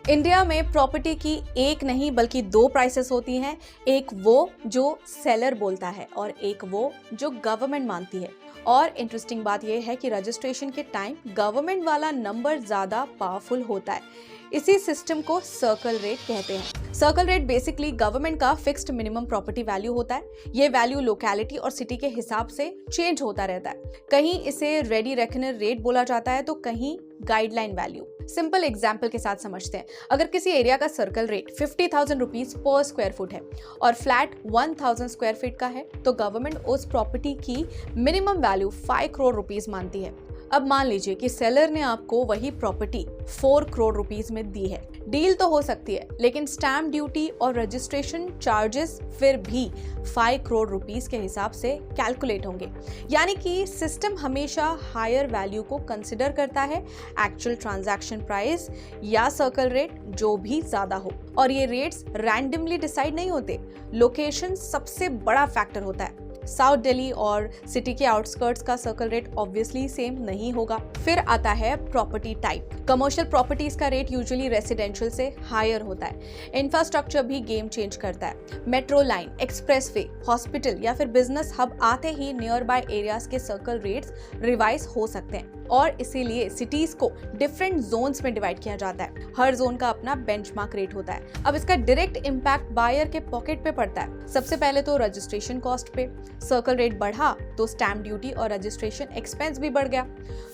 India में property की एक नहीं बल्कि दो प्राइसेस होती हैं। एक वो जो सेलर बोलता है और एक वो जो गवर्नमेंट मानती है। और इंटरेस्टिंग बात यह है कि रजिस्ट्रेशन के टाइम गवर्नमेंट वाला नंबर ज्यादा पावरफुल होता है। इसी सिस्टम को सर्कल रेट कहते हैं। सर्कल रेट बेसिकली गवर्नमेंट का फिक्स्ड मिनिमम प्रॉपर्टी वैल्यू होता है। ये वैल्यू लोकेलिटी और सिटी के हिसाब से चेंज होता रहता है। कहीं इसे रेडी रेकनर रेट बोला जाता है तो कहीं गाइडलाइन वैल्यू। सिंपल एग्जाम्पल के साथ समझते हैं। अगर किसी एरिया का circle rate 50,000 rupees per square foot है और फ्लैट 1,000 स्क्वायर फीट का है तो गवर्नमेंट उस प्रॉपर्टी की मिनिमम वैल्यू 5 करोड़ रुपीज मानती है। अब मान लीजिए कि सेलर ने आपको वही प्रॉपर्टी 4 करोड़ रुपीज में दी है। डील तो हो सकती है लेकिन स्टैम्प ड्यूटी और रजिस्ट्रेशन चार्जेस फिर भी 5 करोड़ रुपीस के हिसाब से कैलकुलेट होंगे। यानी कि सिस्टम हमेशा हायर वैल्यू को कंसिडर करता है एक्चुअल ट्रांजैक्शन प्राइस या सर्कल रेट जो भी ज्यादा हो। और ये रेट्स रैंडमली डिसाइड नहीं होते। लोकेशन सबसे बड़ा फैक्टर होता है। साउथ दिल्ली और सिटी के आउटस्कर्ट्स का सर्कल रेट ऑब्वियसली सेम नहीं होगा। फिर आता है प्रॉपर्टी टाइप। कमर्शियल प्रॉपर्टीज का रेट यूजुअली रेसिडेंशियल से हायर होता है। इंफ्रास्ट्रक्चर भी गेम चेंज करता है। मेट्रो लाइन, एक्सप्रेसवे, हॉस्पिटल या फिर बिजनेस हब आते ही नियर बाय एरियाज के सर्कल रेट्स रिवाइज हो सकते हैं और इसीलिए सिटीज को डिफरेंट जोन्स में डिवाइड किया जाता है। हर जोन का अपना बेंचमार्क रेट होता है। अब इसका डायरेक्ट इम्पैक्ट बायर के पॉकेट पे पड़ता है। सबसे पहले तो रजिस्ट्रेशन कॉस्ट पे। सर्कल रेट बढ़ा तो स्टैम्प ड्यूटी और रजिस्ट्रेशन एक्सपेंस भी बढ़ गया।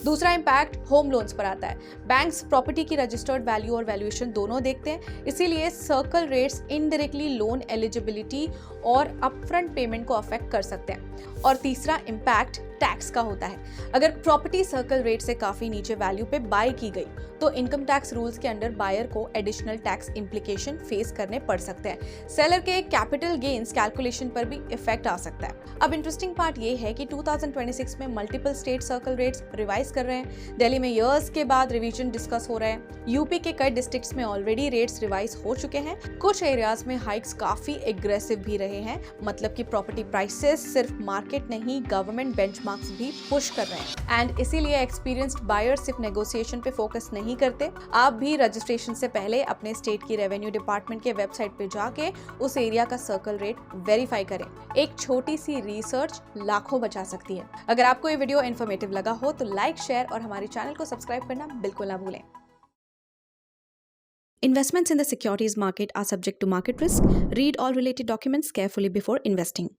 दूसरा इम्पैक्ट होम लोन्स पर आता है। बैंक्स प्रॉपर्टी की रजिस्टर्ड वैल्यू और वैल्यूएशन दोनों देखते हैं, इसीलिए circle rates indirectly loan eligibility और अपफ्रंट पेमेंट को अफेक्ट कर सकते हैं। और तीसरा इम्पैक्ट टैक्स का होता है। अगर प्रॉपर्टी सर्कल रेट से काफी नीचे वैल्यू पे बाय की गई तो इनकम टैक्स रूल्स के अंडर बायर को एडिशनल टैक्स इम्प्लीकेशन फेस करने पड़ सकते हैं। सेलर के कैपिटल गेन्स कैलकुलेशन पर भी इफेक्ट आ सकता है। अब इंटरेस्टिंग पार्ट ये है कि 2026 में multiple state circle rates revise कर रहे हैं। दिल्ली में ईयर्स के बाद रिवीजन डिस्कस हो रहे हैं। यूपी के कई डिस्ट्रिक्ट्स में ऑलरेडी रेट्स रिवाइज हो चुके हैं। कुछ एरियाज में हाइक्स काफी एग्रेसिव भी रहे हैं। मतलब कि प्रॉपर्टी प्राइसेस सिर्फ मार्केट नहीं गवर्नमेंट बेंचमार्क्स भी पुश कर रहे हैं। एंड इसीलिए एक्सपीरियंस्ड बायर्स सिर्फ नेगोशिएशन पे फोकस नहीं करते। आप भी रजिस्ट्रेशन से पहले अपने स्टेट की रेवेन्यू डिपार्टमेंट के वेबसाइट पे जाके उस एरिया का सर्कल रेट वेरीफाई करें। एक छोटी सी रिसर्च लाखों बचा सकती है। अगर आपको ये वीडियो इन्फॉर्मेटिव लगा हो तो लाइक, शेयर और हमारे चैनल को सब्सक्राइब करना बिल्कुल ना भूलें। Investments in the securities market are subject to market risk. Read all related documents carefully before investing.